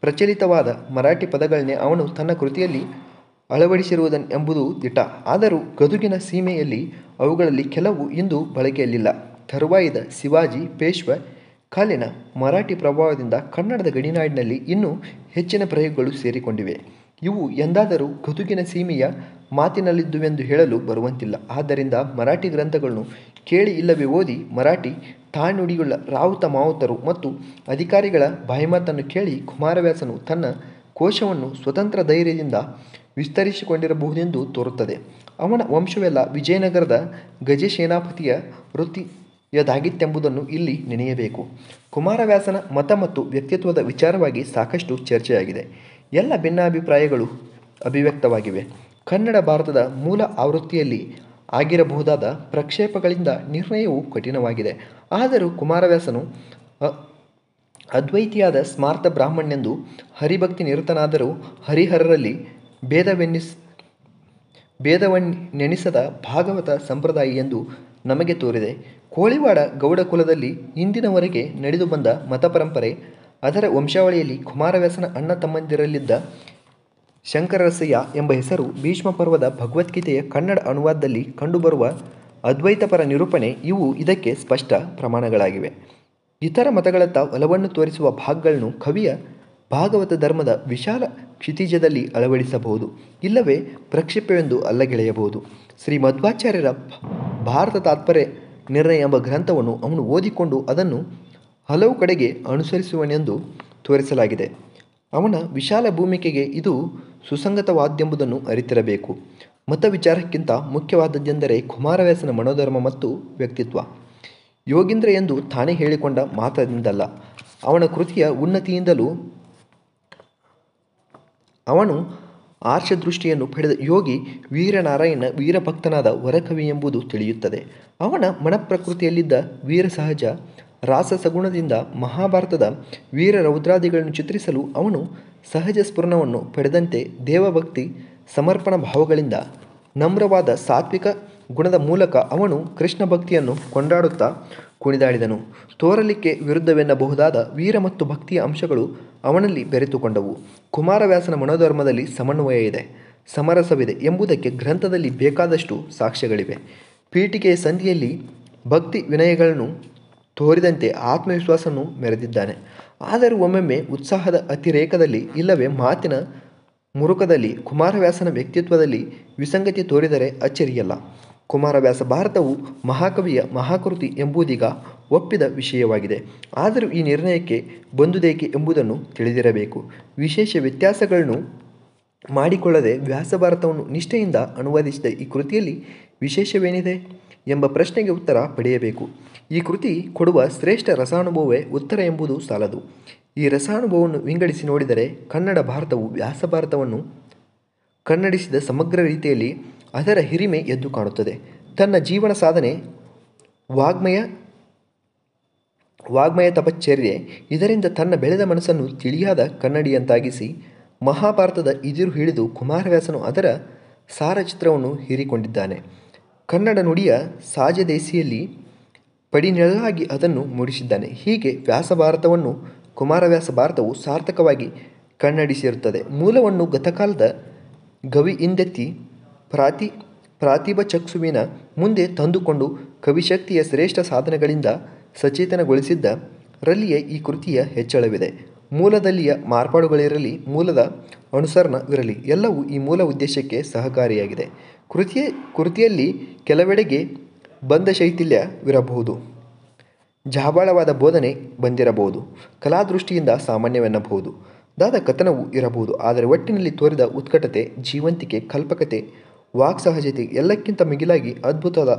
ಪ್ರಚಲಿತವಾದ ಮರಾಠಿ ಪದಗಳನ್ನೇ ಅವನು ತನ್ನ ಕೃತಿಯಲ್ಲಿ ಅಳವಡಿಸಿರುವುದೆಂಬುದು ದಿಟ. ಆದರೂ ಗದುಗಿನ ಸೀಮೆಯಲ್ಲಿ ಅವುಗಳಲ್ಲಿ ಕೆಲವು ಇಂದು ಬಳಕೆಯಲ್ಲಿಲ್ಲ. ತರುವಾಯದ ಶಿವಾಜಿ ಪೇಶ್ವ ಕಾಲಿನ ಮರಾಠಿ ಪ್ರಭಾವದಿಂದ ಕನ್ನಡದ ಗಡಿನಾಡಿನಲ್ಲಿ ಇನ್ನೂ ಹೆಚ್ಚಿನ ಪ್ರಯೋಗಗಳು ಸೇರಿಕೊಂಡಿವೆ. ಇವು ಎಂದಾದರೂ ಗದುಗಿನ ಸೀಮೆಯ ಮಾತಿನಲ್ಲಿದ್ದುವೆಂದು ಹೇಳಲು ಬರುವಂತಿಲ್ಲ. ಆದ್ದರಿಂದ ಮರಾಠಿ ಗ್ರಂಥಗಳನ್ನು ಕೇಳಿ ಇಲ್ಲವೇ ಓದಿ ಮರಾಠಿ ತಾಯ್ನುಡಿಯುಳ್ಳ ರಾವುತ ಮಾವುತರು ಮತ್ತು ಅಧಿಕಾರಿಗಳ ಬಾಯಿಮಾತನ್ನು ಕೇಳಿ ಕುಮಾರವ್ಯಾಸನು ತನ್ನ ಕೋಶವನ್ನು ಸ್ವತಂತ್ರ ಧೈರ್ಯದಿಂದ ವಿಸ್ತರಿಸಿಕೊಂಡಿರಬಹುದೆಂದು ತೋರುತ್ತದೆ. ಅವನ ವಂಶವೆಲ್ಲ ವಿಜಯನಗರದ ಗಜಸೇನಾಪತಿಯ ವೃತ್ತಿಯದಾಗಿತ್ತೆಂಬುದನ್ನು ಇಲ್ಲಿ ನೆನೆಯಬೇಕು. ಕುಮಾರವ್ಯಾಸನ ಮತ ಮತ್ತು ವ್ಯಕ್ತಿತ್ವದ ವಿಚಾರವಾಗಿ ಸಾಕಷ್ಟು ಚರ್ಚೆಯಾಗಿದೆ. ಎಲ್ಲ ಭಿನ್ನಾಭಿಪ್ರಾಯಗಳು ಅಭಿವ್ಯಕ್ತವಾಗಿವೆ. ಕನ್ನಡ ಭಾರತದ ಮೂಲ ಆವೃತ್ತಿಯಲ್ಲಿ ಆಗಿರಬಹುದಾದ ಪ್ರಕ್ಷೇಪಗಳಿಂದ ನಿರ್ಣಯವು ಕಠಿಣವಾಗಿದೆ. ಆದರೂ ಕುಮಾರವ್ಯಾಸನು ಅದ್ವೈತಿಯಾದ ಸ್ಮಾರ್ತ ಬ್ರಾಹ್ಮಣನೆಂದು ಹರಿಭಕ್ತಿ ನಿರತನಾದರೂ ಹರಿಹರರಲ್ಲಿ ಭೇದವನ್ನೆಣಿಸದ ಭಾಗವತ ಸಂಪ್ರದಾಯಿ ಎಂದು ನಮಗೆ ತೋರಿದೆ. ಕೋಳಿವಾಡ ಗೌಡ ಕುಲದಲ್ಲಿ ಇಂದಿನವರೆಗೆ ನಡೆದು ಬಂದ ಮತ ಪರಂಪರೆ, ಅದರ ವಂಶಾವಳಿಯಲ್ಲಿ ಕುಮಾರವ್ಯಾಸನ ಅಣ್ಣ ತಮ್ಮಂದಿರಲ್ಲಿದ್ದ ಶಂಕರರಸಯ್ಯ ಎಂಬ ಹೆಸರು, ಭೀಷ್ಮ ಪರ್ವದ ಭಗವದ್ಗೀತೆಯ ಕನ್ನಡ ಅನುವಾದದಲ್ಲಿ ಕಂಡುಬರುವ ಅದ್ವೈತಪರ ನಿರೂಪಣೆ ಇವು ಇದಕ್ಕೆ ಸ್ಪಷ್ಟ ಪ್ರಮಾಣಗಳಾಗಿವೆ. ಇತರ ಮತಗಳತ್ತ ಒಲವನ್ನು ತೋರಿಸುವ ಭಾಗಗಳನ್ನು ಕವಿಯ ಭಾಗವತ ಧರ್ಮದ ವಿಶಾಲ ಕ್ಷಿತಿಜದಲ್ಲಿ ಅಳವಡಿಸಬಹುದು, ಇಲ್ಲವೇ ಪ್ರಕ್ಷೇಪವೆಂದು ಅಲ್ಲಗೆಳೆಯಬಹುದು. ಶ್ರೀ ಮಧ್ವಾಚಾರ್ಯರ ಭಾರತ ತಾತ್ಪರ್ಯ ನಿರ್ಣಯ ಎಂಬ ಗ್ರಂಥವನ್ನು ಅವನು ಓದಿಕೊಂಡು ಅದನ್ನು ಹಲವು ಕಡೆಗೆ ಅನುಸರಿಸುವನೆಂದು ತೋರಿಸಲಾಗಿದೆ. ಅವನ ವಿಶಾಲ ಭೂಮಿಕೆಗೆ ಇದು ಸುಸಂಗತವಾದ್ದೆಂಬುದನ್ನು ಅರಿತಿರಬೇಕು. ಮತ ವಿಚಾರಕ್ಕಿಂತ ಮುಖ್ಯವಾದದ್ದೆಂದರೆ ಕುಮಾರವ್ಯಾಸನ ಮನೋಧರ್ಮ ಮತ್ತು ವ್ಯಕ್ತಿತ್ವ. ಯೋಗೀಂದ್ರ ಎಂದು ತಾನೇ ಹೇಳಿಕೊಂಡ ಮಾತ್ರದಿಂದಲ್ಲ, ಅವನ ಕೃತಿಯ ಉನ್ನತಿಯಿಂದಲೂ ಅವನು ಆರ್ಷದೃಷ್ಟಿಯನ್ನು ಪಡೆದ ಯೋಗಿ ವೀರನಾರಾಯಣ ವೀರಭಕ್ತನಾದ ವರಕವಿ ಎಂಬುದು ತಿಳಿಯುತ್ತದೆ. ಅವನ ಮನಪ್ರಕೃತಿಯಲ್ಲಿದ್ದ ವೀರ ಸಹಜ ರಾಸಸಗುಣದಿಂದ ಮಹಾಭಾರತದ ವೀರ ರೌದ್ರಾದಿಗಳನ್ನು ಚಿತ್ರಿಸಲು ಅವನು ಸಹಜ ಸ್ಫುರಣವನ್ನು ಪಡೆದಂತೆ ದೇವಭಕ್ತಿ ಸಮರ್ಪಣ ಭಾವಗಳಿಂದ ನಮ್ರವಾದ ಸಾತ್ವಿಕ ಗುಣದ ಮೂಲಕ ಅವನು ಕೃಷ್ಣ ಭಕ್ತಿಯನ್ನು ಕೊಂಡಾಡುತ್ತಾ ಕುಣಿದಾಡಿದನು. ತೋರಲಿಕ್ಕೆ ವಿರುದ್ಧವೆನ್ನಬಹುದಾದ ವೀರ ಮತ್ತು ಭಕ್ತಿಯ ಅಂಶಗಳು ಅವನಲ್ಲಿ ಬೆರೆತುಕೊಂಡವು. ಕುಮಾರವ್ಯಾಸನ ಮನೋಧರ್ಮದಲ್ಲಿ ಸಮನ್ವಯ ಇದೆ, ಸಮರಸವಿದೆ ಎಂಬುದಕ್ಕೆ ಗ್ರಂಥದಲ್ಲಿ ಬೇಕಾದಷ್ಟು ಸಾಕ್ಷ್ಯಗಳಿವೆ. ಪೀಠಿಕೆಯ ಸಂಧಿಯಲ್ಲಿ ಭಕ್ತಿ ವಿನಯಗಳನ್ನು ತೋರಿದಂತೆ ಆತ್ಮವಿಶ್ವಾಸವನ್ನು ಮೆರೆದಿದ್ದಾನೆ. ಆದರೂ ಒಮ್ಮೊಮ್ಮೆ ಉತ್ಸಾಹದ ಅತಿರೇಕದಲ್ಲಿ ಇಲ್ಲವೇ ಮಾತಿನ ಮುರುಕದಲ್ಲಿ ಕುಮಾರವ್ಯಾಸನ ವ್ಯಕ್ತಿತ್ವದಲ್ಲಿ ವಿಸಂಗತಿ ತೋರಿದರೆ ಅಚ್ಚರಿಯಲ್ಲ. ಕುಮಾರವ್ಯಾಸ ಭಾರತವು ಮಹಾಕವಿಯ ಮಹಾಕೃತಿ ಎಂಬುದೀಗ ಒಪ್ಪಿದ ವಿಷಯವಾಗಿದೆ. ಆದರೂ ಈ ನಿರ್ಣಯಕ್ಕೆ ಬಂದುದೇಕೆ ಎಂಬುದನ್ನು ತಿಳಿದಿರಬೇಕು. ವಿಶೇಷ ವ್ಯತ್ಯಾಸಗಳನ್ನು ಮಾಡಿಕೊಳ್ಳದೆ ವ್ಯಾಸಭಾರತವನ್ನು ನಿಷ್ಠೆಯಿಂದ ಅನುವಾದಿಸಿದ ಈ ಕೃತಿಯಲ್ಲಿ ವಿಶೇಷವೇನಿದೆ ಎಂಬ ಪ್ರಶ್ನೆಗೆ ಉತ್ತರ ಪಡೆಯಬೇಕು. ಈ ಕೃತಿ ಕೊಡುವ ಶ್ರೇಷ್ಠ ರಸಾನುಭವವೇ ಉತ್ತರ ಎಂಬುದು ಸಾಲದು. ಈ ರಸಾನುಭವವನ್ನು ವಿಂಗಡಿಸಿ ನೋಡಿದರೆ ಕನ್ನಡ ಭಾರತವು ವ್ಯಾಸಭಾರತವನ್ನು ಕನ್ನಡಿಸಿದ ಸಮಗ್ರ ರೀತಿಯಲ್ಲಿ ಅದರ ಹಿರಿಮೆ ಎದ್ದು ಕಾಣುತ್ತದೆ. ತನ್ನ ಜೀವನ ಸಾಧನೆ, ವಾಗ್ಮಯ ತಪಶ್ಚರ್ಯೆ ಇದರಿಂದ ತನ್ನ ಬೆಳೆದ ಮನಸ್ಸನ್ನು ತಿಳಿಯಾದ ಕನ್ನಡಿಯಂತಾಗಿಸಿ ಮಹಾಭಾರತದ ಇದಿರು ಹಿಡಿದು ಕುಮಾರವ್ಯಾಸನು ಅದರ ಸಾರಚಿತ್ರವನ್ನು ಹೀರಿಕೊಂಡಿದ್ದಾನೆ. ಕನ್ನಡ ನುಡಿಯ ಸಾಜದೇಸಿಯಲ್ಲಿ ಪಡಿನೆಳಾಗಿ ಅದನ್ನು ಮೂಡಿಸಿದ್ದಾನೆ. ಹೀಗೆ ವ್ಯಾಸಭಾರತವನ್ನು ಕುಮಾರವ್ಯಾಸ ಭಾರತವು ಸಾರ್ಥಕವಾಗಿ ಕನ್ನಡಿಸಿರುತ್ತದೆ. ಮೂಲವನ್ನು ಗತಕಾಲದ ಗವಿಯಿಂದೆತ್ತಿ ಪ್ರಾತಿಭಚಕ್ಷುವಿನ ಮುಂದೆ ತಂದುಕೊಂಡು ಕವಿಶಕ್ತಿಯ ಶ್ರೇಷ್ಠ ಸಾಧನೆಗಳಿಂದ ಸಚೇತನಗೊಳಿಸಿದ್ದ ರಲ್ಲಿಯೇ ಈ ಕೃತಿಯ ಹೆಚ್ಚಳವಿದೆ. ಮೂಲದಲ್ಲಿಯ ಮಾರ್ಪಾಡುಗಳಿರಲಿ, ಮೂಲದ ಅನುಸರಣವಿರಲಿ, ಎಲ್ಲವೂ ಈ ಮೂಲ ಉದ್ದೇಶಕ್ಕೆ ಸಹಕಾರಿಯಾಗಿದೆ. ಕೃತಿಯಲ್ಲಿ ಕೆಲವೆಡೆಗೆ ಬಂಧ ಶೈಥಿಲ್ಯವಿರಬಹುದು, ಜಾಬಾಳವಾದ ಬೋಧನೆ ಬಂದಿರಬಹುದು, ಕಲಾದೃಷ್ಟಿಯಿಂದ ಸಾಮಾನ್ಯವೆನ್ನಬಹುದು ದಾದ ಕಥನವೂ ಇರಬಹುದು. ಆದರೆ ಒಟ್ಟಿನಲ್ಲಿ ತೋರಿದ ಉತ್ಕಟತೆ, ಜೀವಂತಿಕೆ, ಕಲ್ಪಕತೆ, ವಾಕ್ಸಹಜತೆ, ಎಲ್ಲಕ್ಕಿಂತ ಮಿಗಿಲಾಗಿ ಅದ್ಭುತವಾದ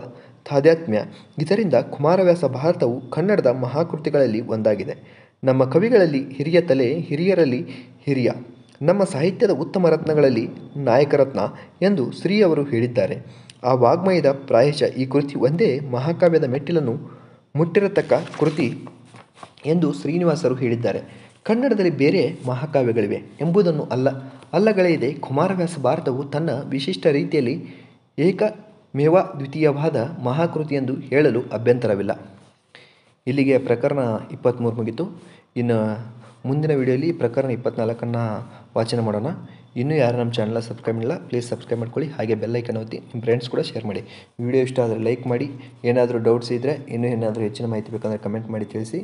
ತಾದಾತ್ಮ್ಯ, ಇದರಿಂದ ಕುಮಾರವ್ಯಾಸ ಭಾರತವು ಕನ್ನಡದ ಮಹಾಕೃತಿಗಳಲ್ಲಿ ಒಂದಾಗಿದೆ. ನಮ್ಮ ಕವಿಗಳಲ್ಲಿ ಹಿರಿಯ ತಲೆ, ಹಿರಿಯರಲ್ಲಿ ಹಿರಿಯ, ನಮ್ಮ ಸಾಹಿತ್ಯದ ಉತ್ತಮ ರತ್ನಗಳಲ್ಲಿ ನಾಯಕರತ್ನ ಎಂದು ಶ್ರೀಯವರು ಹೇಳಿದ್ದಾರೆ. ಆ ವಾಗ್ಮಯದ ಪ್ರಾಯಶಃ ಈ ಕೃತಿ ಒಂದೇ ಮಹಾಕಾವ್ಯದ ಮೆಟ್ಟಿಲನ್ನು ಮುಟ್ಟಿರತಕ್ಕ ಕೃತಿ ಎಂದು ಶ್ರೀನಿವಾಸರು ಹೇಳಿದ್ದಾರೆ. ಕನ್ನಡದಲ್ಲಿ ಬೇರೆ ಮಹಾಕಾವ್ಯಗಳಿವೆ ಎಂಬುದನ್ನು ಅಲ್ಲಗಳೆಯದೆ ಕುಮಾರವ್ಯಾಸ ಭಾರತವು ತನ್ನ ವಿಶಿಷ್ಟ ರೀತಿಯಲ್ಲಿ ಏಕಮೇವಾದ್ವಿತೀಯವಾದ ಮಹಾಕೃತಿ ಎಂದು ಹೇಳಲು ಅಭ್ಯಂತರವಿಲ್ಲ. ಇಲ್ಲಿಗೆ ಪ್ರಕರಣ 23 ಮುಗಿತು. ಇನ್ನು ಮುಂದಿನ ವಿಡಿಯೋಲಿ ಪ್ರಕರಣ 24 ವಾಚನ ಮಾಡೋಣ. ಇನ್ನೂ ಯಾರು ನಮ್ಮ ಚಾನಲ್ನ ಸಬ್ಸ್ಕ್ರೈಬ್ ಮಾಡಿಲ್ಲ, ಪ್ಲೀಸ್ ಸಬ್ಸ್ಕ್ರೈಬ್ ಮಾಡ್ಕೊಳ್ಳಿ. ಹಾಗೆ ಬೆಲ್ಲೈಕನ್ ಒತ್ತಿ ನಿಮ್ಮ ಫ್ರೆಂಡ್ಸ್ ಕೂಡ ಶೇರ್ ಮಾಡಿ. ವಿಡಿಯೋ ಇಷ್ಟ ಆದರೆ ಲೈಕ್ ಮಾಡಿ. ಏನಾದರೂ ಡೌಟ್ಸ್ ಇದ್ದರೆ, ಇನ್ನೂ ಏನಾದರೂ ಹೆಚ್ಚಿನ ಮಾಹಿತಿ ಬೇಕಂದರೆ ಕಮೆಂಟ್ ಮಾಡಿ ತಿಳಿಸಿ.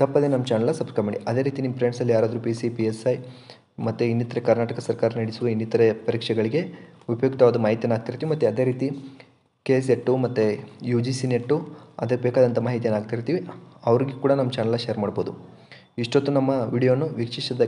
ತಪ್ಪದೇ ನಮ್ಮ ಚಾನಲ್ನ ಸಬ್ಸ್ಕ್ರೈಬ್ ಮಾಡಿ. ಅದೇ ರೀತಿ ನಿಮ್ಮ ಫ್ರೆಂಡ್ಸಲ್ಲಿ ಯಾರಾದರೂ PC, PSI ಮತ್ತು ಇನ್ನಿತರೆ ಕರ್ನಾಟಕ ಸರ್ಕಾರ ನಡೆಸುವ ಇನ್ನಿತರೆ ಪರೀಕ್ಷೆಗಳಿಗೆ ಉಪಯುಕ್ತವಾದ ಮಾಹಿತಿಯನ್ನು ಹಾಕ್ತಿರ್ತೀವಿ. ಮತ್ತು ಅದೇ ರೀತಿ KSET ಮತ್ತು UGC ನೆಟ್ಟು ಅದಕ್ಕೆ ಬೇಕಾದಂಥ ಮಾಹಿತಿಯನ್ನು ಹಾಕ್ತಿರ್ತೀವಿ. ಅವ್ರಿಗೆ ಕೂಡ ನಮ್ಮ ಚಾನಲ್ನ ಶೇರ್ ಮಾಡ್ಬೋದು. ಇಷ್ಟೊತ್ತು ನಮ್ಮ ವಿಡಿಯೋವನ್ನು ವೀಕ್ಷಿಸಿದ್ದಕ್ಕೆ